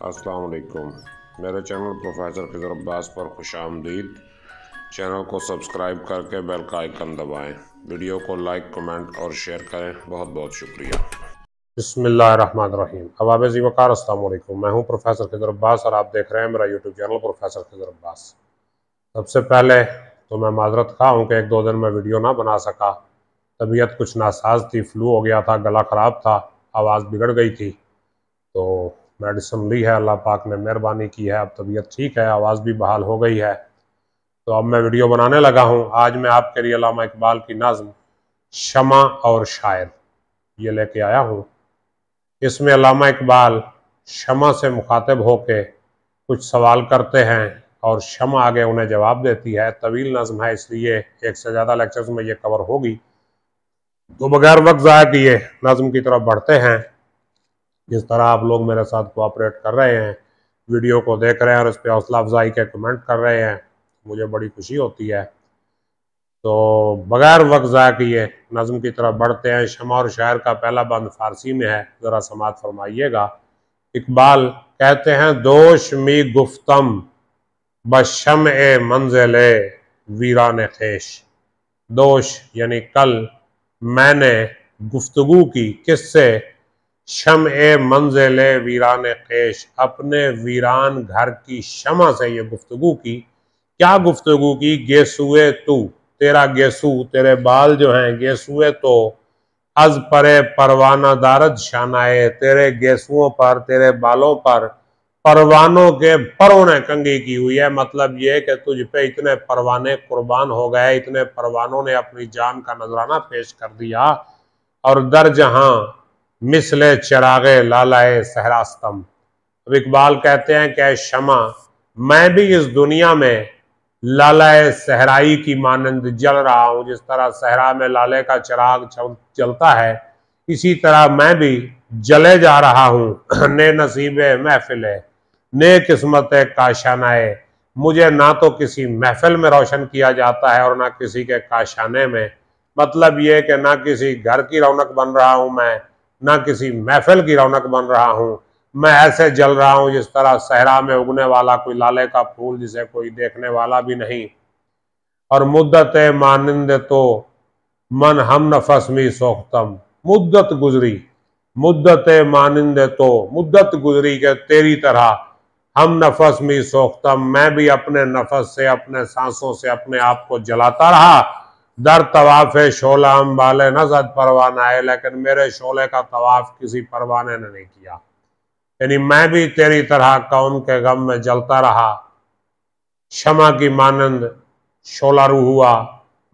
अस्सलाम वालेकुम। मेरे चैनल प्रोफेसर खिज़र अब्बास पर खुशामदीद। चैनल को सब्सक्राइब करके बेल का आइकन दबाएं। वीडियो को लाइक, कमेंट और शेयर करें। बहुत बहुत शुक्रिया। बिस्मिल्लाहिर्रहमानिर्रहीम। अवाब-ए वक़ार, अस्सलाम वालेकुम। मैं हूं प्रोफेसर खिज़र अब्बास और आप देख रहे हैं मेरा YouTube channel professor Khizar Abbas. सबसे पहले तो मैं माजरत खा हूँ कि एक दो दिन में वीडियो ना बना सका। तबीयत कुछ नासाज थी, फ्लू हो गया था, गला ख़राब था, आवाज़ बिगड़ गई थी। तो मेडिसिन ली है, अल्लाह पाक ने मेहरबानी की है, अब तबीयत ठीक है, आवाज़ भी बहाल हो गई है। तो अब मैं वीडियो बनाने लगा हूँ। आज मैं आपके लिए अल्लामा इकबाल की नज़्म शमा और शायर ये लेके आया हूँ। इसमें अल्लामा इकबाल शमा से मुखातिब होके कुछ सवाल करते हैं और शमा आगे उन्हें जवाब देती है। तवील नज़्म है, इसलिए एक से ज़्यादा लेक्चर्स में ये कवर होगी। तो बगैर वक्त ज़ाया किए नज़्म की तरफ बढ़ते हैं। जिस तरह आप लोग मेरे साथ कोऑपरेट कर रहे हैं, वीडियो को देख रहे हैं और इस पर हौसला अफजाई के कमेंट कर रहे हैं, मुझे बड़ी खुशी होती है। तो बगैर वक्त ज़ाया किए नज़्म की तरफ बढ़ते हैं। शमा और शायर का पहला बंद फारसी में है, ज़रा समात फरमाइएगा। इकबाल कहते हैं, दोष मी गुफ्तम बशम ए मंजिले वीरान ख़ेश। दोष यानी कल मैंने गुफ्तगू की, किससे? शम ए मंजिले वीरान ख़ेश, अपने वीरान घर की शमा से ये गुफ्तगू की। क्या गुफ्तगू की? गेसुए तू, तेरा गेसू, तेरे बाल जो हैं, गेसुए तो अज परे परवाना दारद शानाए, तेरे गेसुओं पर, तेरे बालों पर परवानों के परों ने कंघी की हुई है। मतलब ये कि तुझ पे इतने परवाने कुर्बान हो गए, इतने परवानों ने अपनी जान का नजराना पेश कर दिया। और दर जहां मिसले चिरागे लालाए सहरास्तम। अब इकबाल कहते हैं कि शमा, मैं भी इस दुनिया में लालाए सहराई की मानंद जल रहा हूँ। जिस तरह सहरा में लाले का चिराग जलता है, इसी तरह मैं भी जले जा रहा हूँ। ने नसीबे महफिले ने किस्मत काशानाए, मुझे ना तो किसी महफिल में रोशन किया जाता है और ना किसी के काशाने में। मतलब ये कि ना किसी घर की रौनक बन रहा हूँ मैं, ना किसी महफिल की रौनक बन रहा हूँ। मैं ऐसे जल रहा हूँ जिस तरह सहरा में उगने वाला कोई लाले का फूल जिसे कोई देखने वाला भी नहीं। और मुद्दत मानिंद तो मन हम नफस में सोख्तम, मुद्दत गुजरी, मुद्दत मानिंद तो मुद्दत गुजरी के तेरी तरह हम नफस में सोख्तम, मैं भी अपने नफस से, अपने सांसों से अपने आप को जलाता रहा। दर तवाफ शोला अम्बाले नजद परवाना है, लेकिन मेरे शोले का तवाफ किसी परवाने ने नहीं किया। यानी मैं भी तेरी तरह कौन के गम में जलता रहा, शमा की मानंद शोला रू हुआ,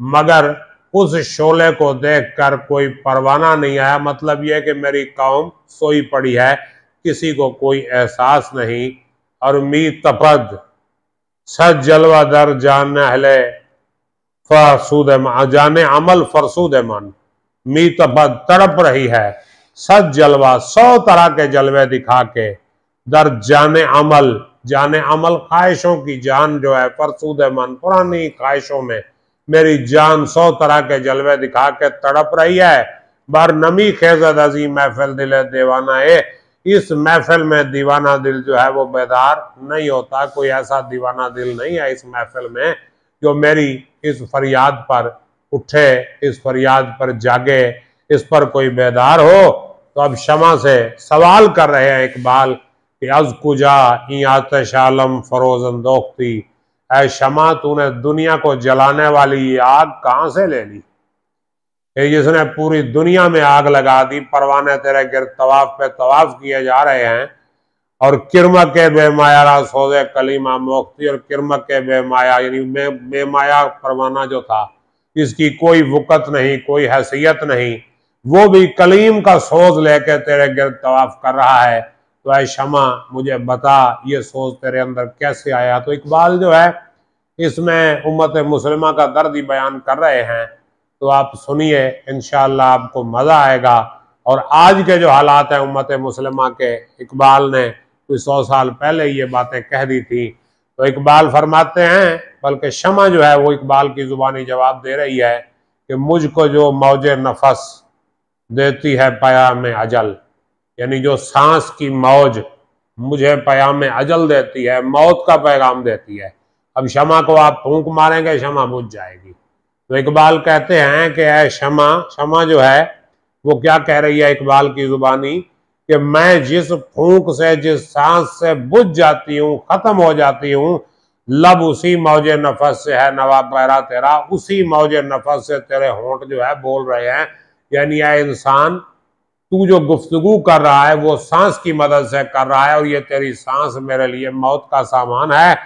मगर उस शोले को देखकर कोई परवाना नहीं आया। मतलब यह कि मेरी कौम सोई पड़ी है, किसी को कोई एहसास नहीं। और मी तपद सज जलवा दर जान अहले फरसूद जाने अमल फरसूद मन, मी तपद तड़प रही है, सज जलवा 100 तरह के जलवे दिखा के, दर जाने अमल, जाने अमल ख्वाहिशों की जान जो है, फरसूद मन पुरानी ख्वाहिशों में मेरी जान 100 तरह के जलवे दिखा के तड़प रही है। बार नमी खेजद अजीम महफिल दिल दीवाना है, इस महफिल में दीवाना दिल जो है वो बेदार नहीं होता। कोई ऐसा दीवाना दिल नहीं है इस महफिल में जो मेरी इस फरियाद पर उठे, इस फरियाद पर जागे, इस पर कोई बेदार हो। तो अब शमा से सवाल कर रहे हैं इकबाल कि अज कुजा ई आतिश आलम फरोजन दोख्ती, ऐ शमा तूने दुनिया को जलाने वाली ये आग कहाँ से ले ली? जिसने पूरी दुनिया में आग लगा दी। परवाने तेरे गिर्द तवाफ पे तवाफ किए जा रहे हैं। और किरमक के बेमाया सोजे कलीमा मोख्ती, और किरमक के बेमाया यानी बेमाया परवाना जो था, इसकी कोई वक़्त नहीं, कोई हैसियत नहीं, वो भी कलीम का सोज लेके तेरे गिर्द तवाफ कर रहा है। तो ऐ शमा मुझे बता, ये सोच तेरे अंदर कैसे आया? तो इकबाल जो है इसमें उम्मत मुस्लिमा का दर्द ही बयान कर रहे हैं। तो आप सुनिए, इंशाअल्लाह आपको मज़ा आएगा। और आज के जो हालात हैं उम्मत मुस्लिमा के, इकबाल ने कोई 100 साल पहले ये बातें कह दी थी। तो इकबाल फरमाते हैं, बल्कि शमा जो है वो इकबाल की ज़ुबानी जवाब दे रही है कि मुझको जो मौजे नफस देती है पया में अजल, यानी जो सांस की मौज मुझे पैगाम अजल देती है, मौत का पैगाम देती है। अब शमा को आप फूंक मारेंगे, शमा बुझ जाएगी। तो इकबाल कहते हैं कि ऐ शमा, शमा जो है वो क्या कह रही है इकबाल की जुबानी, कि मैं जिस फूंक से, जिस सांस से बुझ जाती हूँ, खत्म हो जाती हूँ, लब उसी मौजे नफस से है नवा पैरा तेरा, उसी मौजे नफस से तेरे होंठ जो है बोल रहे हैं। यानी यह इंसान, तू जो गुफ्तगू कर रहा है वो सांस की मदद से कर रहा है, और ये तेरी सांस मेरे लिए मौत का सामान है।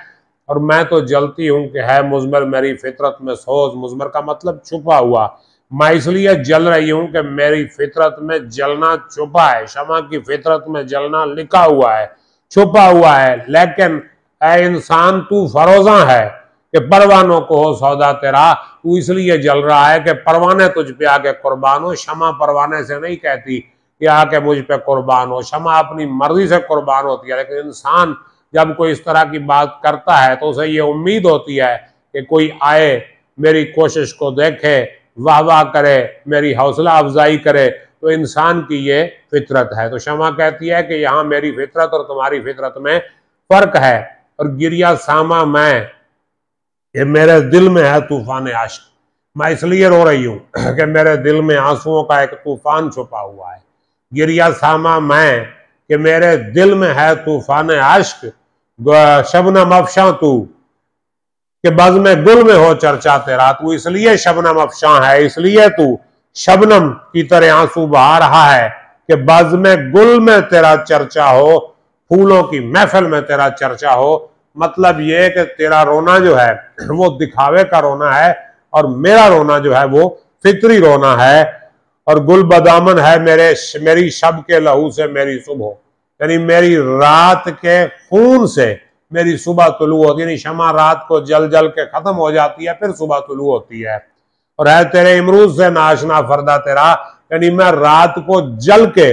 और मैं तो जलती हूँ कि है मुजमर मेरी फितरत में सोज। मुजमर का मतलब छुपा हुआ। मैं इसलिए जल रही हूँ कि मेरी फितरत में जलना छुपा है। शमा की फितरत में जलना लिखा हुआ है, छुपा हुआ है। लेकिन ऐ इंसान, तू फरोजा है कि परवानों को हो सौदा तेरा। तू इसलिए जल रहा है कि परवाने तुझ पे आके कुर्बान हो। शमा परवाने से नहीं कहती कि आके मुझ पे कुर्बान हो। शमा अपनी मर्जी से कुर्बान होती है, लेकिन इंसान जब कोई इस तरह की बात करता है तो उसे ये उम्मीद होती है कि कोई आए, मेरी कोशिश को देखे, वाह वाह करे, मेरी हौसला अफजाई करे। तो इंसान की ये फितरत है। तो शमा कहती है कि यहाँ मेरी फितरत और तुम्हारी फितरत में फर्क है। और गिरिया सामा मैं, ये मेरे दिल में है तूफान आशिक। मैं इसलिए रो रही हूँ कि मेरे दिल में आंसुओं का एक तूफान छुपा हुआ है। गिरिया सामा मैं, कि मेरे दिल में है तूफान आशिक। शबनम अफशां तू, कि बज़ में गुल में हो चर्चा तेरा। तू इसलिए शबनम अफशां है, इसलिए तू शबनम की तरह आंसू बहा रहा है कि बज़ में गुल में तेरा चर्चा हो, फूलों की महफिल में तेरा चर्चा हो। मतलब ये कि तेरा रोना जो है वो दिखावे का रोना है, और मेरा रोना जो है वो फितरी रोना है। और गुल बदामन है मेरी शब के लहू से मेरी सुबह, यानी मेरी रात के खून से मेरी सुबह तुलू होती है। यानी शमा रात को जल जल के खत्म हो जाती है, फिर सुबह तुलू होती है। और है तेरे इमरूज से नाशना फरदा तेरा, यानी मैं रात को जल के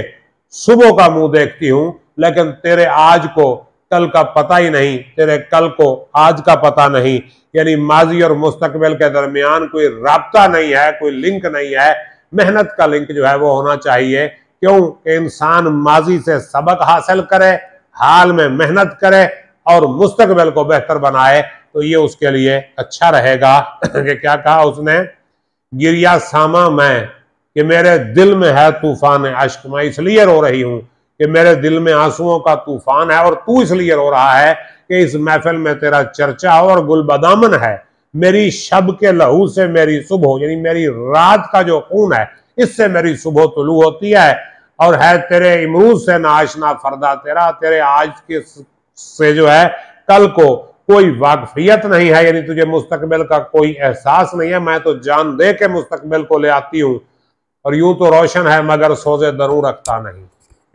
सुबह का मुंह देखती हूं, लेकिन तेरे आज को कल का पता ही नहीं, तेरे कल को आज का पता नहीं। यानी माजी और मुस्तकबिल के दरमियान कोई राब्ता नहीं है, कोई लिंक नहीं है। मेहनत का लिंक जो है वो होना चाहिए। क्यों कि इंसान माजी से सबक हासिल करे, हाल में मेहनत करे और मुस्तकबिल को बेहतर बनाए, तो ये उसके लिए अच्छा रहेगा। कि क्या कहा उसने, गिरिया सामा मैं, कि मेरे दिल में है तूफान अश्क। मैं इसलिए रो रही हूँ कि मेरे दिल में आंसुओं का तूफान है, और तू इसलिए रो रहा है कि इस महफिल में तेरा चर्चा हो। और गुलबदामन है मेरी शब के लहू से मेरी सुबह, यानी मेरी रात का जो खून है इससे मेरी सुबह तुलू होती है। और है तेरे इमरूज से नाशना फरदा तेरा, तेरे आज के से जो है कल को कोई वाकफियत नहीं है, यानी तुझे मुस्तकबिल का कोई एहसास नहीं है। मैं तो जान दे के मुस्तकबिल को ले आती हूँ। और यूं तो रोशन है मगर सोजे दरू रखता नहीं।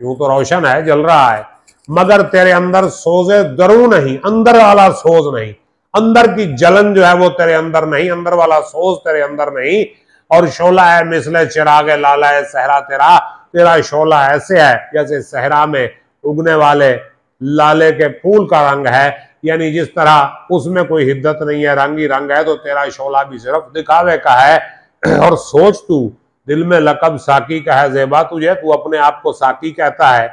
यूं तो रोशन है, जल रहा है, मगर तेरे अंदर सोजे दरू नहीं, अंदर वाला सोज नहीं, अंदर की जलन जो है वो तेरे अंदर नहीं, अंदर वाला सोज तेरे अंदर नहीं। और शोला है मिसले चिराग लाला है सहरा तेरा, तेरा शोला ऐसे है जैसे सहरा में उगने वाले लाले के फूल का रंग है। यानी जिस तरह उसमें कोई हिद्दत नहीं है, रंग ही रंग है, तो तेरा शोला भी सिर्फ दिखावे का है। और सोच तू, दिल में लकब साकी का है ज़ेबा तुझे, तू अपने आप को साकी कहता है।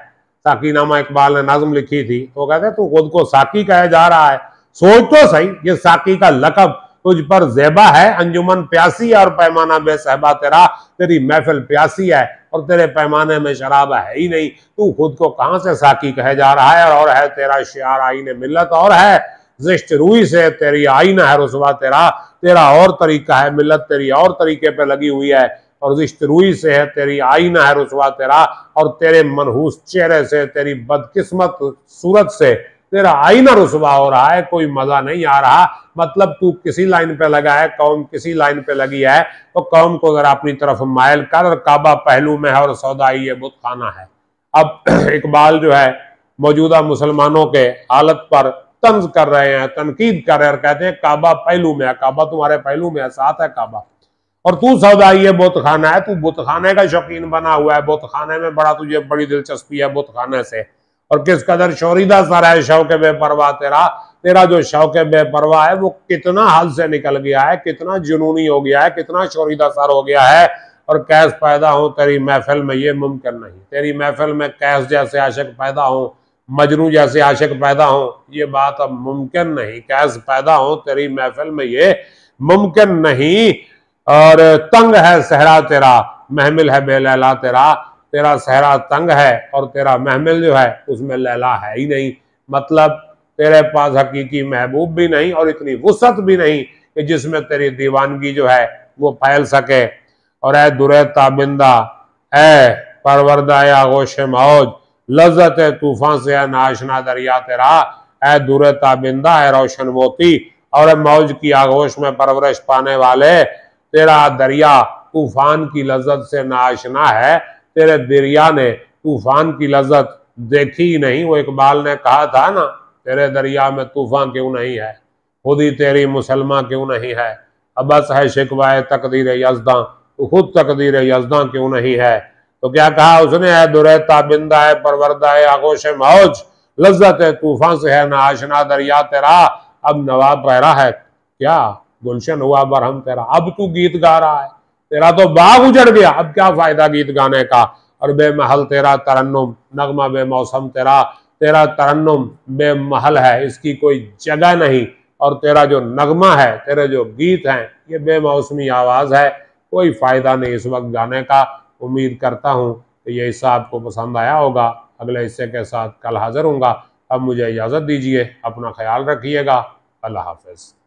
साकी नामा इकबाल ने नज्म लिखी थी, तो कहते तू खुद को साकी कहे जा रहा है। सोच तो सही, ये साकी का लकब तुझ पर ज़ेबा है। अंजुमन प्यासी है और पैमाना बेसहबा तेरा, तेरी महफिल प्यासी है और तेरे पैमाने में शराब है ही नहीं। तू खुद को कहां से साकी कहे जा रहा है। और है तेरा शियार आईने मिल्लत, और है जिश्त रूई से तेरी आईना है रुसवा तेरा, तेरा और तरीका है, मिल्लत तेरी और तरीके पे लगी हुई है, और जिश्त रूई से है तेरी आईना है रुसवा तेरा। और तेरे मनहूस चेहरे से, तेरी बदकिस्मत सूरत से तेरा आईना रुसवा हो रहा है, कोई मजा नहीं आ रहा। मतलब तू किसी लाइन पे लगा है, कौम किसी लाइन पे लगी है, तो कौम को जरा अपनी तरफ मायल कर। और काबा पहलू में है और सौदाई ये बुत खाना है। अब इकबाल जो है मौजूदा मुसलमानों के हालत पर तंज कर रहे हैं, तनकीद कर रहे हैं, और कहते हैं काबा पहलू में है, काबा तुम्हारे पहलू में है, साथ है काबा, और तू सौदाई ये बुत खाना है। तू बुत खाने का शौकीन बना हुआ है, बुत खाने में बड़ा तुझे बड़ी दिलचस्पी है बुत खाने से। और किस कदर शोरीदा सर है शौक बेपरवाह तेरा, तेरा जो शौक बेपरवाह है वो कितना हद से निकल गया है, कितना जुनूनी हो गया है, कितना शोरीदा सर हो गया है। और कैस पैदा हो तेरी महफिल में ये मुमकिन नहीं, तेरी महफिल में कैस जैसे आशिक पैदा हो मजनू जैसे आशिक पैदा हो, ये बात अब मुमकिन नहीं। कैसे पैदा हो तेरी महफिल में, ये मुमकिन नहीं। और तंग है सहरा तेरा, महमिल है बेलैला तेरा। तेरा सहरा तंग है और तेरा महमिल जो है उसमें लैला है ही नहीं। मतलब तेरे पास हकीकी महबूब भी नहीं और इतनी वुसअत भी नहीं कि जिसमें तेरी दीवानगी जो है वो फैल सके। और ए दुरे ताबिंदा, ए परवरदा आगोश मौज, लज्जत तूफान से है नाशना दरिया तेरा। ए दुरे ताबिंदा है रोशन मोती, और मौज की आगोश में परवरिश पाने वाले, तेरा दरिया तूफान की लज्जत से नाशना है। तेरे दरिया ने तूफान की लज्जत देखी ही नहीं। वो इकबाल ने कहा था ना, तेरे दरिया में तूफान क्यों नहीं है, खुद ही तेरी मुसलमान क्यों नहीं है। अब बस है शिकवाए तकदीर यज़दां, तो खुद तकदीर यज़दां क्यों नहीं है। तो क्या कहा उसने, है दुरे ताबिंदा है परवरदा है आगोश मौज, लज्जत है तूफान से है ना आशना दरिया तेरा। अब नवा पैरा है क्या, गुलशन हुआ बरहम तेरा। अब तू गीत गा रहा है, तेरा तो बाग उजड़ गया, अब क्या फायदा गीत गाने का। और बेमहल तेरा तरन्नुम, नगमा बेमौसम तेरा। तेरा तरन्नुम बेमहल है, इसकी कोई जगह नहीं। और तेरा जो नगमा है, तेरे जो गीत हैं, ये बेमौसमी आवाज है, कोई फायदा नहीं इस वक्त गाने का। उम्मीद करता हूँ कि ये हिस्सा आपको पसंद आया होगा। अगले हिस्से के साथ कल हाजिर हूँगा। अब मुझे इजाज़त दीजिए, अपना ख्याल रखिएगा। अल्लाह हाफिज़।